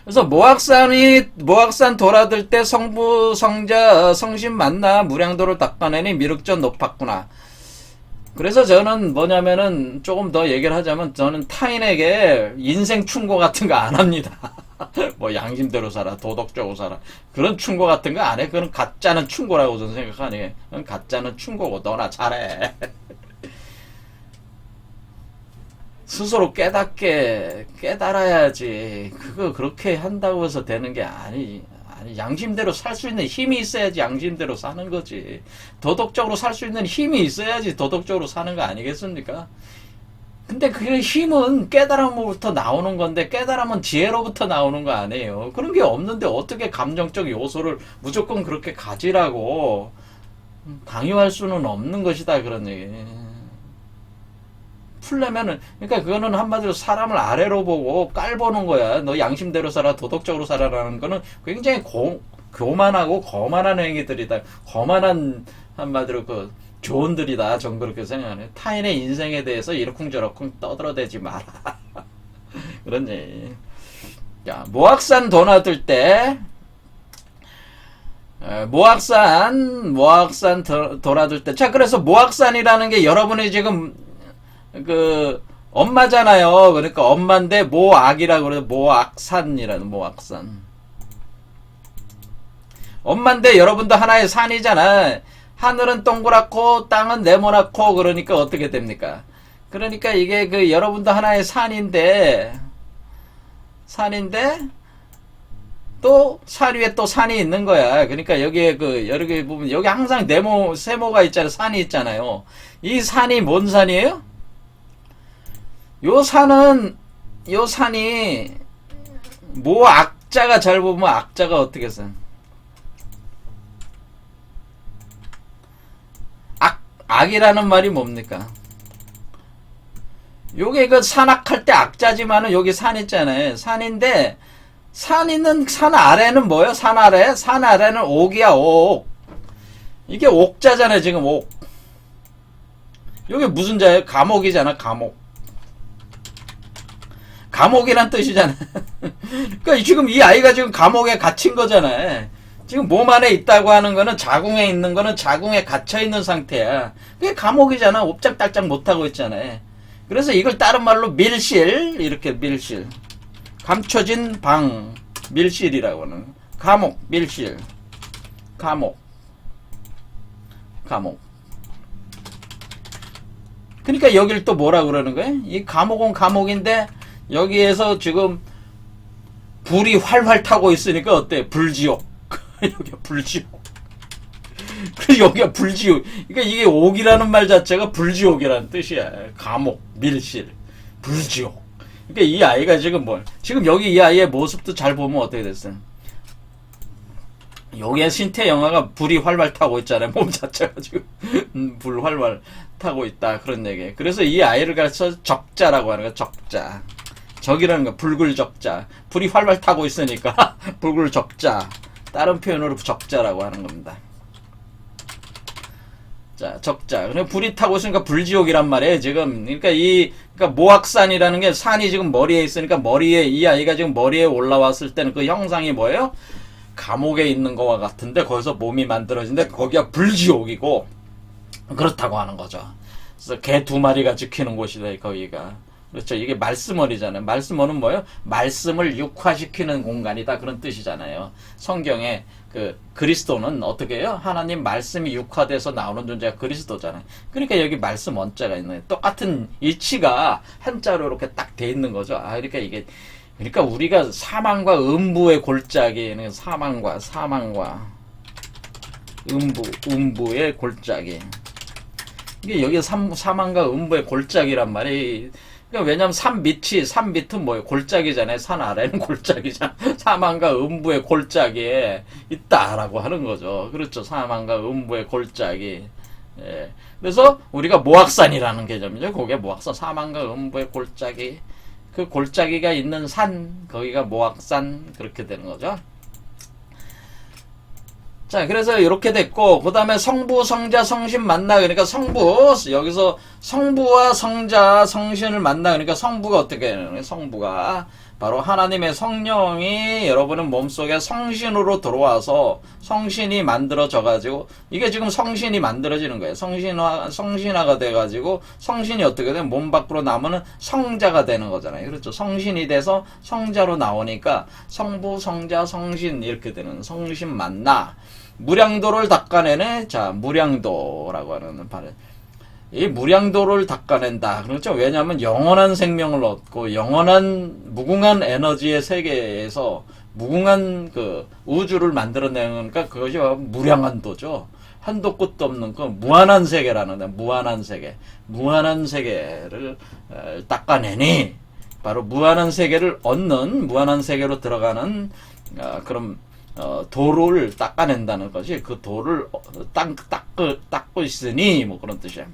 그래서 모악산 돌아들 때 성부 성자 성신 만나 무량도를 닦아내니 미륵전 높았구나. 그래서 저는 뭐냐면은 조금 더 얘기를 하자면 저는 타인에게 인생 충고 같은 거 안 합니다. 뭐 양심대로 살아, 도덕적으로 살아 그런 충고 같은 거 안 해. 그건 가짜는 충고라고 저는 생각하니. 그건 가짜는 충고고 너나 잘해. 스스로 깨달아야지. 그거 그렇게 한다고 해서 되는 게 아니 양심대로 살 수 있는 힘이 있어야지 양심대로 사는 거지. 도덕적으로 살 수 있는 힘이 있어야지 도덕적으로 사는 거 아니겠습니까? 근데 그 힘은 깨달음으로부터 나오는 건데 깨달음은 지혜로부터 나오는 거 아니에요. 그런 게 없는데 어떻게 감정적 요소를 무조건 그렇게 가지라고 강요할 수는 없는 것이다 그런 얘기. 풀려면은 그러니까 그거는 한마디로 사람을 아래로 보고 깔보는 거야. 너 양심대로 살아, 도덕적으로 살아라는 거는 굉장히 교만하고 거만한 행위들이다. 거만한 한마디로 그 조언들이다. 전 그렇게 생각하네. 타인의 인생에 대해서 이러쿵저러쿵 떠들어대지 마라. 그런 얘기. 자, 모악산 도나들 때 모악산 돌아들 때. 자, 그래서 모악산이라는 게 여러분이 지금 그 엄마잖아요. 그러니까 엄마인데 모악이라고 그래요. 모악산이라는 모악산. 엄마인데 여러분도 하나의 산이잖아. 하늘은 동그랗고 땅은 네모나고 그러니까 어떻게 됩니까? 그러니까 이게 그 여러분도 하나의 산인데 또 산 위에 또 산이 있는 거야. 그러니까 여기에 그 여러 개 보면 여기 항상 세모가 있잖아요. 산이 있잖아요. 이 산이 뭔 산이에요? 요 산이 악자가 잘 보면 악자가 어떻게 써? 악이라는 말이 뭡니까? 요게 그 산악할 때 악자지만은 여기 산 있잖아요. 산인데 산 있는, 산 아래는 뭐예요? 산 아래? 산 아래는 옥이야, 옥. 이게 옥자잖아요, 지금 옥. 이게 무슨 자예요? 감옥이잖아, 감옥. 감옥이란 뜻이잖아. 그러니까 지금 이 아이가 지금 감옥에 갇힌 거잖아요. 지금 몸 안에 있다고 하는 거는 자궁에 있는 거는 자궁에 갇혀 있는 상태야. 그게 감옥이잖아. 옵짝달짝 못하고 있잖아요. 그래서 이걸 다른 말로 밀실, 이렇게 밀실. 감춰진 방, 밀실이라고 하는. 감옥, 밀실. 감옥. 감옥. 그러니까 여길 또 뭐라 그러는 거예요? 이 감옥은 감옥인데 여기에서 지금 불이 활활 타고 있으니까 어때? 불지옥. 여기가 불지옥. 여기가 불지옥. 그러니까 이게 옥이라는 말 자체가 불지옥이라는 뜻이야. 감옥, 밀실, 불지옥. 그러니까 이 아이가 지금 지금 여기 이 아이의 모습도 잘 보면 어떻게 됐어요? 여기에 신태 영화가 불이 활활 타고 있잖아요. 몸 자체가 지금 불 활활 타고 있다. 그런 얘기예요. 그래서 이 아이를 가르쳐 적자라고 하는 거야. 적자. 적이라는 거 불굴 적자. 불이 활활 타고 있으니까 불굴 적자. 다른 표현으로 적자라고 하는 겁니다. 자, 적자. 그냥 불이 타고 있으니까 불지옥이란 말이에요, 지금. 그러니까 모악산이라는 게 산이 지금 머리에 있으니까 머리에, 이 아이가 지금 머리에 올라왔을 때는 그 형상이 뭐예요? 감옥에 있는 거와 같은데, 거기서 몸이 만들어진데, 거기가 불지옥이고, 그렇다고 하는 거죠. 그래서 개 2마리가 지키는 곳이다, 거기가. 그렇죠. 이게 말씀어리잖아요. 말씀어는 뭐예요? 말씀을 육화시키는 공간이다. 그런 뜻이잖아요. 성경에 그리스도는 어떻게 해요? 하나님 말씀이 육화돼서 나오는 존재가 그리스도잖아요. 그러니까 여기 말씀 원자가 있는 거예요. 똑같은 이치가 한자로 이렇게 딱 돼 있는 거죠. 그러니까 우리가 사망과 음부의 골짜기, 사망과 음부의 골짜기. 이게 여기 사망과 음부의 골짜기란 말이. 그러니까 왜냐면 산 밑은 뭐예요? 골짜기잖아요. 산 아래는 골짜기잖아. 사망과 음부의 골짜기에 있다라고 하는 거죠. 그렇죠. 사망과 음부의 골짜기. 예. 그래서 우리가 모악산이라는 개념이죠. 거기에 모악산, 사망과 음부의 골짜기. 그 골짜기가 있는 산, 거기가 모악산, 그렇게 되는 거죠. 자, 그래서 이렇게 됐고, 그 다음에 성부, 성자, 성신 만나. 그러니까 성부, 여기서 성부와 성자, 성신을 만나. 그러니까 성부가 어떻게 되는 성부가 바로 하나님의 성령이 여러분의 몸속에 성신으로 들어와서 성신이 만들어져가지고, 이게 지금 성신이 만들어지는 거예요. 성신화가 돼가지고, 성신이 어떻게 되면 몸 밖으로 나오면 성자가 되는 거잖아요. 그렇죠. 성신이 돼서 성자로 나오니까 성부, 성자, 성신 이렇게 되는 성신 만나. 무량도를 닦아내네. 자, 무량도라고 하는 발음. 이 무량도를 닦아낸다. 그렇죠. 왜냐하면 영원한 생명을 얻고 영원한 무궁한 에너지의 세계에서 무궁한 우주를 만들어내는 거니까 그것이 무량한 도죠. 한도 끝도 없는 그 무한한 세계라는 무한한 세계. 무한한 세계를 닦아내니 바로 무한한 세계를 얻는 무한한 세계로 들어가는 그런 도를 닦아낸다는 것이 그 도를 닦고 있으니 뭐 그런 뜻이야.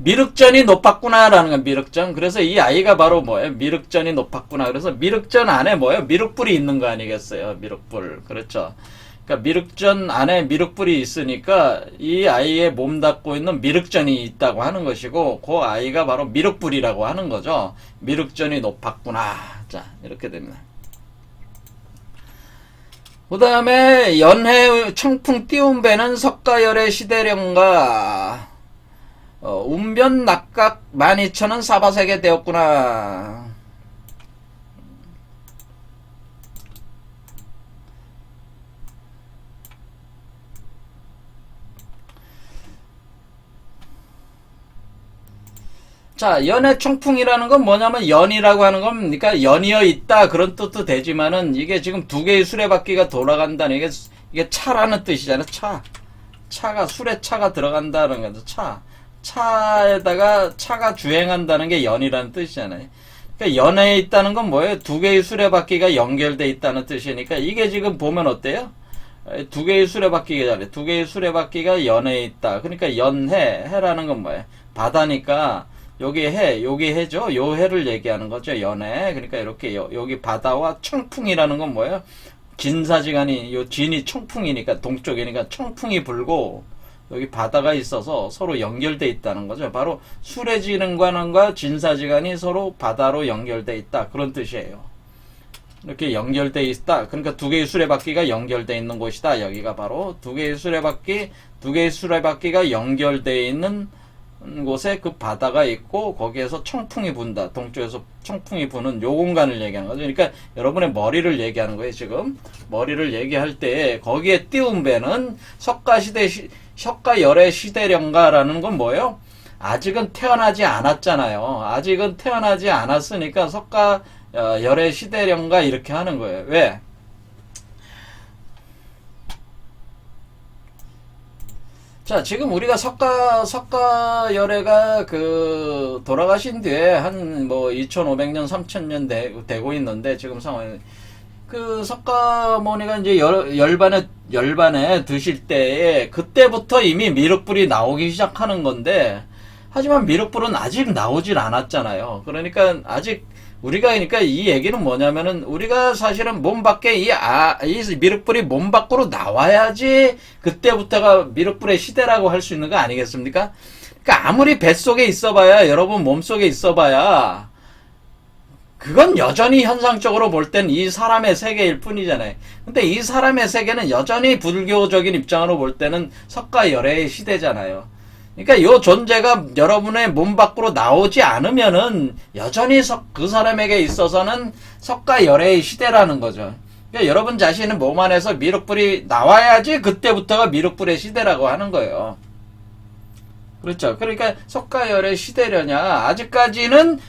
미륵전이 높았구나라는 건 미륵전. 그래서 이 아이가 바로 뭐예요? 미륵전이 높았구나. 그래서 미륵전 안에 뭐예요? 미륵불이 있는 거 아니겠어요? 미륵불. 그렇죠. 그러니까 미륵전 안에 미륵불이 있으니까 이 아이의 몸 닦고 있는 미륵전이 있다고 하는 것이고 그 아이가 바로 미륵불이라고 하는 거죠. 미륵전이 높았구나. 자, 이렇게 됩니다. 그 다음에 연해 청풍 띄운 배는 석가열의 시대령가 운변 낙각 12,000은 사바세계 되었구나. 자, 연의 청풍이라는 건 뭐냐면 연이라고 하는 건 그러니까 연이어 있다 그런 뜻도 되지만은 이게 지금 두 개의 수레바퀴가 돌아간다는 이게 차라는 뜻이잖아요. 차가 수레차가 들어간다는 거죠. 차에다가 차가 주행한다는 게 연이라는 뜻이잖아요. 그러니까 연에 있다는 건 뭐예요? 두 개의 수레바퀴가 연결돼 있다는 뜻이니까 이게 지금 보면 어때요? 두 개의 수레바퀴가 두 개의 수레바퀴가 연에 있다. 그러니까 해라는 건 뭐예요? 바다니까 여기 해죠. 요 해를 얘기하는 거죠. 연해. 그러니까 이렇게 여기 바다와 청풍이라는 건 뭐예요? 진사지간이 요 진이 청풍이니까 동쪽이니까 청풍이 불고 여기 바다가 있어서 서로 연결돼 있다는 거죠. 바로 수레지간과 진사지간이 서로 바다로 연결돼 있다. 그런 뜻이에요. 이렇게 연결돼 있다. 그러니까 두 개의 수레바퀴가 연결돼 있는 곳이다. 여기가 바로 두 개의 수레바퀴가 연결돼 있는 곳에 그 바다가 있고 거기에서 청풍이 분다. 동쪽에서 청풍이 부는 요 공간을 얘기하는 거죠. 그러니까 여러분의 머리를 얘기하는 거예요. 지금 머리를 얘기할 때 거기에 띄운 배는 석가열의 시대령가라는 건 뭐예요? 아직은 태어나지 않았잖아요. 아직은 태어나지 않았으니까 석가열의 시대령가 이렇게 하는 거예요. 왜? 자, 지금 우리가 석가열애가 돌아가신 뒤에 한 2500년, 3000년 되고 있는데, 지금 상황이, 석가모니가 이제 열반에 드실 때에, 그때부터 이미 미륵불이 나오기 시작하는 건데, 하지만 미륵불은 아직 나오질 않았잖아요. 그러니까 그러니까 이 얘기는 뭐냐면은 우리가 사실은 몸 밖에 이 미륵불이 몸 밖으로 나와야지 그때부터가 미륵불의 시대라고 할 수 있는 거 아니겠습니까? 그러니까 아무리 뱃속에 있어봐야 여러분 몸속에 있어봐야 그건 여전히 현상적으로 볼 땐 이 사람의 세계일 뿐이잖아요. 근데 이 사람의 세계는 여전히 불교적인 입장으로 볼 때는 석가열애의 시대잖아요. 그러니까 요 존재가 여러분의 몸 밖으로 나오지 않으면은 여전히 그 사람에게 있어서는 석가열애의 시대라는 거죠. 그러니까 여러분 자신은 몸 안에서 미륵불이 나와야지 그때부터가 미륵불의 시대라고 하는 거예요. 그렇죠. 그러니까 석가열의 시대려냐? 아직까지는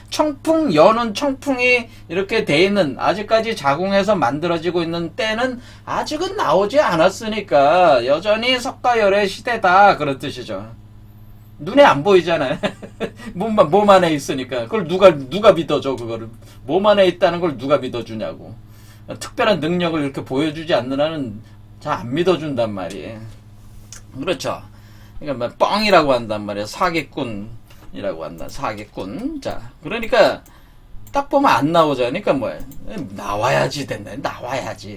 여는 청풍이 이렇게 돼 있는, 아직까지 자궁에서 만들어지고 있는 때는 아직은 나오지 않았으니까 여전히 석가열의 시대다. 그런 뜻이죠. 눈에 안 보이잖아요. 몸 안에 있으니까. 그걸 누가 믿어줘, 그거를. 몸 안에 있다는 걸 누가 믿어주냐고. 특별한 능력을 이렇게 보여주지 않는 한은 잘 안 믿어준단 말이에요. 그렇죠. 그러니까 뻥이라고 한단 말이에요. 사기꾼이라고 한다. 사기꾼. 자, 그러니까 딱 보면 안 나오죠. 그러니까 뭐야. 나와야지 된다.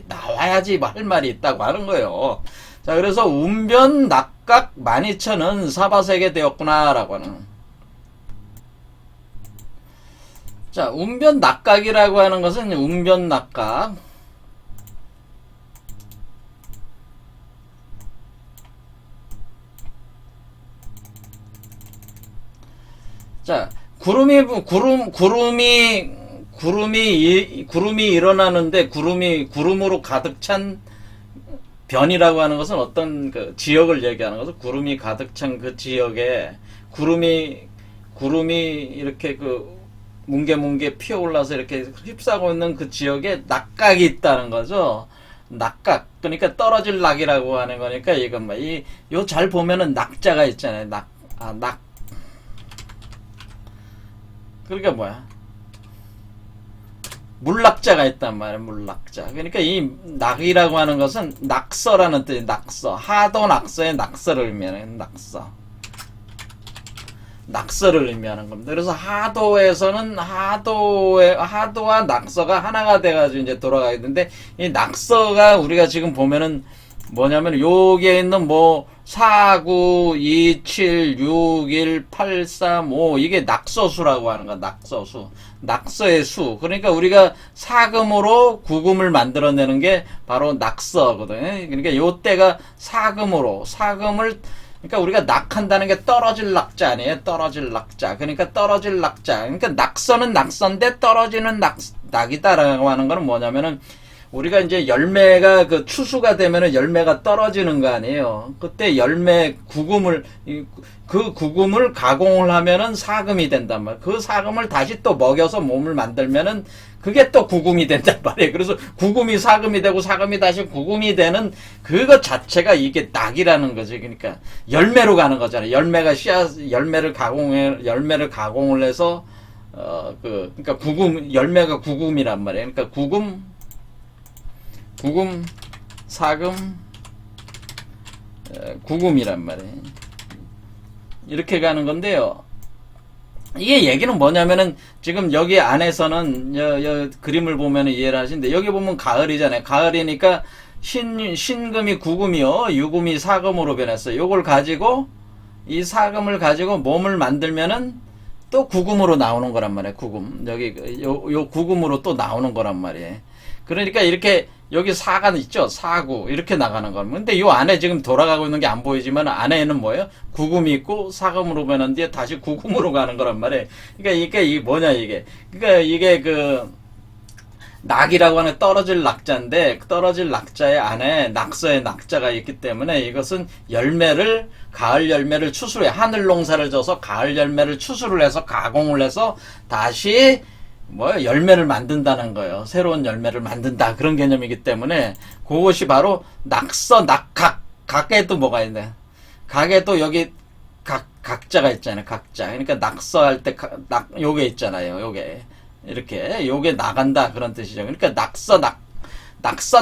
나와야지 뭐 할 말이 있다고 하는 거예요. 자, 그래서 운변 낙각 12,000은 사바세계 되었구나라고 하는. 자, 운변 낙각이라고 하는 것은 운변 낙각. 자, 구름이 일어나는데 구름으로 가득 찬 변이라고 하는 것은 어떤 지역을 얘기하는 것은 구름이 가득 찬 그 지역에 구름이 이렇게 뭉게뭉게 피어올라서 이렇게 휩싸고 있는 그 지역에 낙각이 있다는 거죠. 낙각. 그러니까 떨어질 낙이라고 하는 거니까 이건 요 잘 보면은 낙자가 있잖아요. 낙. 그러니까 뭐야? 물낙자가 있단 말이야. 물낙자. 그러니까 이 낙이라고 하는 것은 낙서라는 뜻이 낙서. 하도 낙서의 낙서를 의미하는 낙서. 낙서를 의미하는 겁니다. 그래서 하도에서는 하도와 낙서가 하나가 돼가지고 이제 돌아가야 되는데 이 낙서가 우리가 지금 보면은 뭐냐면 여기에 있는 4, 9, 2, 7, 6, 1, 8, 3, 5 이게 낙서수라고 하는 거야. 낙서수. 낙서의 수. 그러니까 우리가 사금으로 구금을 만들어내는 게 바로 낙서거든요. 그러니까 요 때가 사금을 그러니까 우리가 낙한다는 게 떨어질 낙자 아니에요. 떨어질 낙자. 그러니까 떨어질 낙자. 그러니까 낙서는 낙서인데 떨어지는 낙이다라고 하는 거는 뭐냐면은 우리가 이제 열매가 추수가 되면은 열매가 떨어지는 거 아니에요. 그때 열매 그 구금을 가공을 하면은 사금이 된단 말이에요. 그 사금을 다시 또 먹여서 몸을 만들면은 그게 또 구금이 된단 말이에요. 그래서 구금이 사금이 되고 사금이 다시 구금이 되는 그것 자체가 이게 낙이라는 거지. 그러니까 열매로 가는 거잖아요. 열매를 가공을 해서 그러니까 열매가 구금이란 말이에요. 그러니까 구금, 사금, 구금이란 말이에요. 이렇게 가는 건데요. 이게 얘기는 뭐냐면은 지금 여기 안에서는 그림을 보면 이해를 하시는데 여기 보면 가을이잖아요. 가을이니까 신금이 구금이요. 유금이 사금으로 변했어요. 요걸 가지고 이 사금을 가지고 몸을 만들면은 또 구금으로 나오는 거란 말이에요. 구금. 여기 요 구금으로 또 나오는 거란 말이에요. 그러니까 이렇게 여기 사가 있죠. 사구 이렇게 나가는 겁니다. 근데 요 안에 지금 돌아가고 있는 게 안 보이지만 안에는 뭐예요? 구금이 있고 사금으로 변한 뒤에 다시 구금으로 가는 거란 말이에요. 그러니까 이게 뭐냐 이게. 그러니까 이게 그 낙이라고 하는 떨어질 낙자인데 떨어질 낙자의 안에 낙서의 낙자가 있기 때문에 이것은 열매를 가을 열매를 추수해 하늘 농사를 져서 가을 열매를 추수를 해서 가공을 해서 다시 뭐 열매를 만든다는 거예요. 새로운 열매를 만든다 그런 개념이기 때문에 그것이 바로 낙서 낙각 각에도 뭐가 있네. 각에도 여기 각자가 있잖아요. 각자. 그러니까 낙서할 때 요게 있잖아요. 요게 이렇게 요게 나간다 그런 뜻이죠. 그러니까 낙서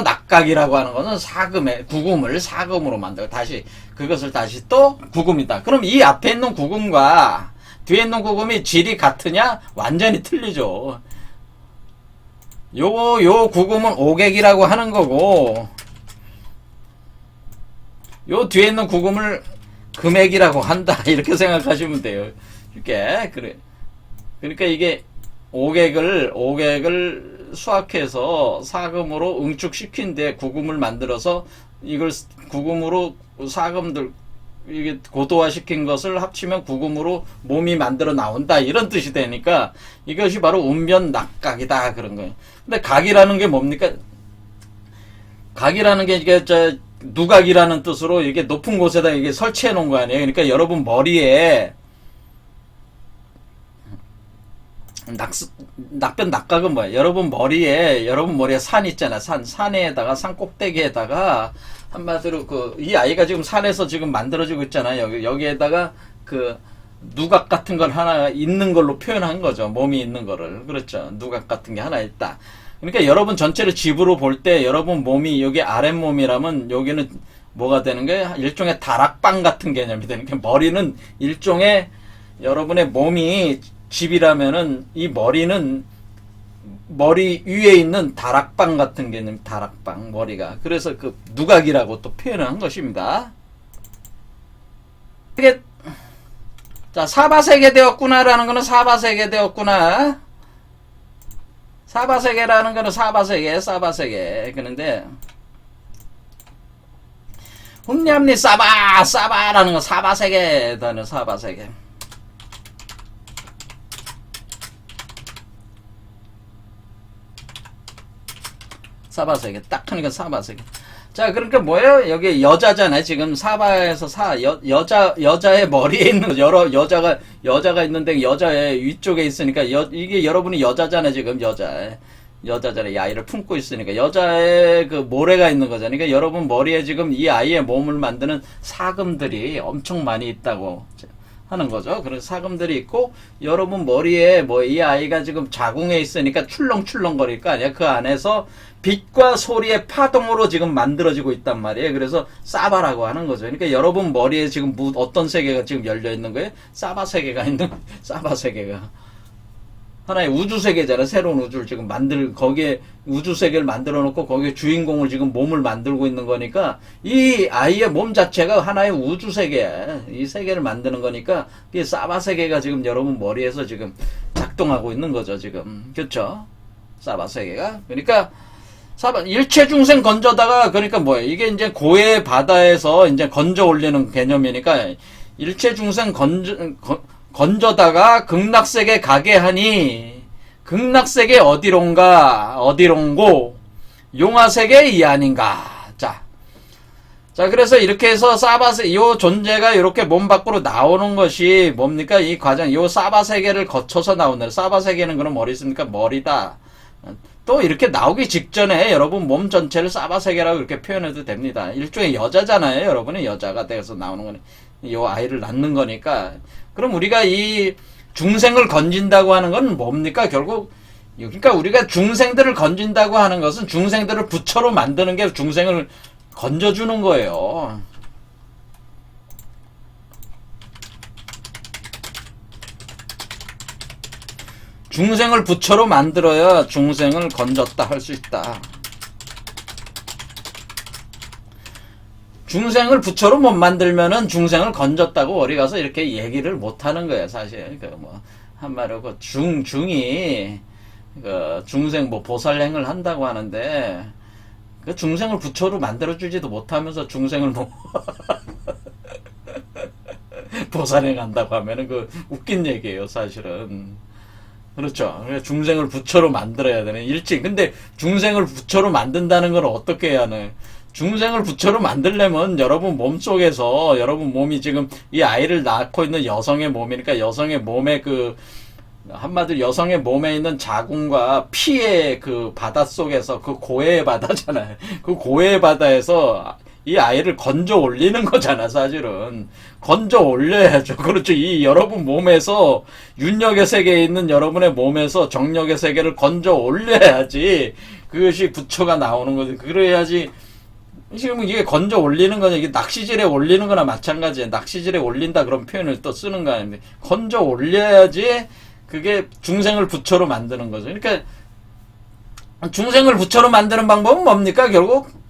낙각이라고 하는 것은 사금의 구금을 사금으로 만들고 다시 그것을 다시 또 구금이다. 그럼 이 앞에 있는 구금과 뒤에 있는 구금이 질이 같으냐? 완전히 틀리죠. 요 구금은 오객이라고 하는 거고 요 뒤에 있는 구금을 금액이라고 한다. 이렇게 생각하시면 돼요. 이렇게 그래. 그러니까 이게 오객을 수확해서 사금으로 응축시킨 뒤에 구금을 만들어서 이걸 구금으로 사금들 이게 고도화시킨 것을 합치면 구금으로 몸이 만들어 나온다 이런 뜻이 되니까 이것이 바로 운변낙각이다 그런 거예요. 근데 각이라는 게 뭡니까? 각이라는 게 이게 누각이라는 뜻으로 이게 높은 곳에다 이게 설치해 놓은 거 아니에요. 그러니까 여러분 머리에 낙변 낙각은 뭐야? 여러분 머리에 산 있잖아. 산에다가 산 꼭대기에다가 한마디로 이 아이가 지금 산에서 지금 만들어지고 있잖아요. 여기에다가 누각 같은 걸 하나 있는 걸로 표현한 거죠. 몸이 있는 거를. 그렇죠. 누각 같은 게 하나 있다. 그러니까 여러분 전체를 집으로 볼 때 여러분 몸이 여기 아랫몸이라면 여기는 뭐가 되는 거예요? 일종의 다락방 같은 개념이 되는 게 머리는 일종의 여러분의 몸이 집이라면은 이 머리는 머리 위에 있는 다락방 같은 개념, 다락방 머리가. 그래서 누각이라고 또 표현을 한 것입니다. 이게 자 사바세계 되었구나라는 거는 사바세계 되었구나. 사바세계라는 거는 사바세계. 그런데 훈냠니 사바라는 건 사바세계다는 사바세계. 사바세계 딱 하니까 사바세계. 자 그러니까 뭐예요? 여기 여자잖아요. 지금 사바에서 여자의 머리에 있는 여자가 있는데 여자의 위쪽에 있으니까 이게 여러분이 여자잖아요. 지금 여자잖아요. 이 아이를 품고 있으니까 여자의 모래가 있는 거잖아요. 그러니까 여러분 머리에 지금 이 아이의 몸을 만드는 사금들이 엄청 많이 있다고 하는 거죠. 그래서 사금들이 있고 여러분 머리에 이 아이가 지금 자궁에 있으니까 출렁출렁 거릴 거 아니야. 그 안에서 빛과 소리의 파동으로 지금 만들어지고 있단 말이에요. 그래서 사바라고 하는 거죠. 그러니까 여러분 머리에 지금 어떤 세계가 지금 열려 있는 거예요? 사바 세계가 사바 세계가 하나의 우주 세계잖아요. 새로운 우주를 지금 거기에 우주 세계를 만들어 놓고 거기에 주인공을 지금 몸을 만들고 있는 거니까 이 아이의 몸 자체가 하나의 우주 세계야. 이 세계를 만드는 거니까 이 사바 세계가 지금 여러분 머리에서 지금 작동하고 있는 거죠. 지금 그렇죠? 사바 세계가. 그러니까 일체 중생 건져다가 그러니까 뭐예요? 이게 이제 고해 바다에서 이제 건져 올리는 개념이니까 일체 중생 건져다가 극락세계 가게 하니 극락세계 어디론고 용화세계 이 아닌가. 자 그래서 이렇게 해서 요 존재가 이렇게 몸 밖으로 나오는 것이 뭡니까? 이 과정 요 사바세계를 거쳐서 나오는 사바세계는 그럼 어디 있습니까? 머리다. 또 이렇게 나오기 직전에 여러분 몸 전체를 사바세계라고 이렇게 표현해도 됩니다. 일종의 여자잖아요. 여러분은 여자가 돼서 나오는 거는 이 아이를 낳는 거니까. 그럼 우리가 이 중생을 건진다고 하는 건 뭡니까? 결국 그러니까 우리가 중생들을 건진다고 하는 것은 중생들을 부처로 만드는 게 중생을 건져주는 거예요. 중생을 부처로 만들어야 중생을 건졌다 할 수 있다. 중생을 부처로 못 만들면은 중생을 건졌다고 어디 가서 이렇게 얘기를 못 하는 거예요, 사실. 그 뭐, 한마디로 그 중이, 그 중생 뭐 보살행을 한다고 하는데, 그 중생을 부처로 만들어주지도 못하면서 중생을 뭐, 보살행한다고 하면은 그 웃긴 얘기예요, 사실은. 그렇죠. 중생을 부처로 만들어야 되는 일찍. 근데 중생을 부처로 만든다는 걸 어떻게 해야 하는? 중생을 부처로 만들려면 여러분 몸속에서 여러분 몸이 지금 이 아이를 낳고 있는 여성의 몸이니까 여성의 몸에 그 한마디로 여성의 몸에 있는 자궁과 피의 그 바다 속에서 그 고해의 바다잖아요. 그 고해의 바다에서 이 아이를 건져 올리는 거잖아, 사실은. 건져 올려야죠. 그렇죠. 이 여러분 몸에서, 윤력의 세계에 있는 여러분의 몸에서 정력의 세계를 건져 올려야지, 그것이 부처가 나오는 거지. 그래야지, 지금 이게 건져 올리는 거냐, 이게 낚시질에 올리는 거나 마찬가지예요. 낚시질에 올린다 그런 표현을 또 쓰는 거 아닌데, 건져 올려야지, 그게 중생을 부처로 만드는 거죠. 그러니까, 중생을 부처로 만드는 방법은 뭡니까, 결국?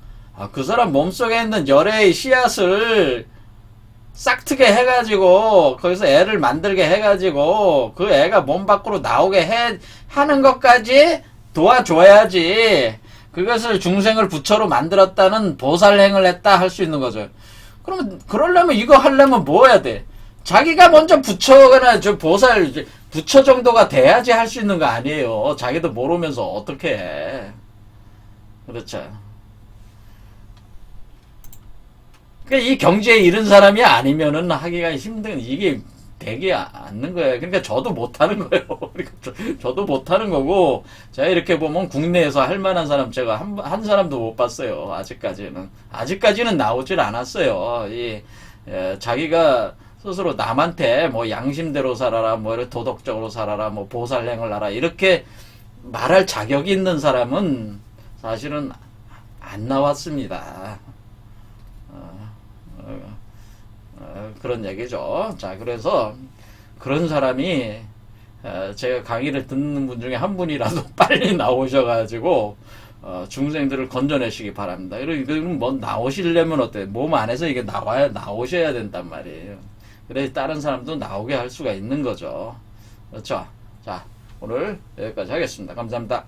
그 사람 몸속에 있는 열애의 씨앗을 싹트게 해가지고 거기서 애를 만들게 해가지고 그 애가 몸 밖으로 나오게 하는 것까지 도와줘야지 그것을 중생을 부처로 만들었다는 보살행을 했다 할 수 있는 거죠. 그러면 그러려면 이거 하려면 뭐 해야 돼? 자기가 먼저 부처거나 저 보살 부처 정도가 돼야지 할 수 있는 거 아니에요. 자기도 모르면서 어떻게 해. 그렇죠. 그러니까 이 경지에 이른 사람이 아니면은 하기가 힘든, 이게 되지 않는 거예요. 그러니까 저도 못하는 거예요. 그러니까 저도 못하는 거고, 제가 이렇게 보면 국내에서 할 만한 사람 제가 한 사람도 못 봤어요. 아직까지는. 아직까지는 나오질 않았어요. 자기가 스스로 남한테 뭐 양심대로 살아라, 뭐 이렇게 도덕적으로 살아라, 뭐 보살행을 하라, 이렇게 말할 자격이 있는 사람은 사실은 안 나왔습니다. 그런 얘기죠. 자, 그래서 그런 사람이 제가 강의를 듣는 분 중에 한 분이라도 빨리 나오셔가지고 중생들을 건져내시기 바랍니다. 그럼 뭐 나오시려면 어때? 몸 안에서 이게 나오셔야 된단 말이에요. 그래 다른 사람도 나오게 할 수가 있는 거죠. 그렇죠. 자, 오늘 여기까지 하겠습니다. 감사합니다.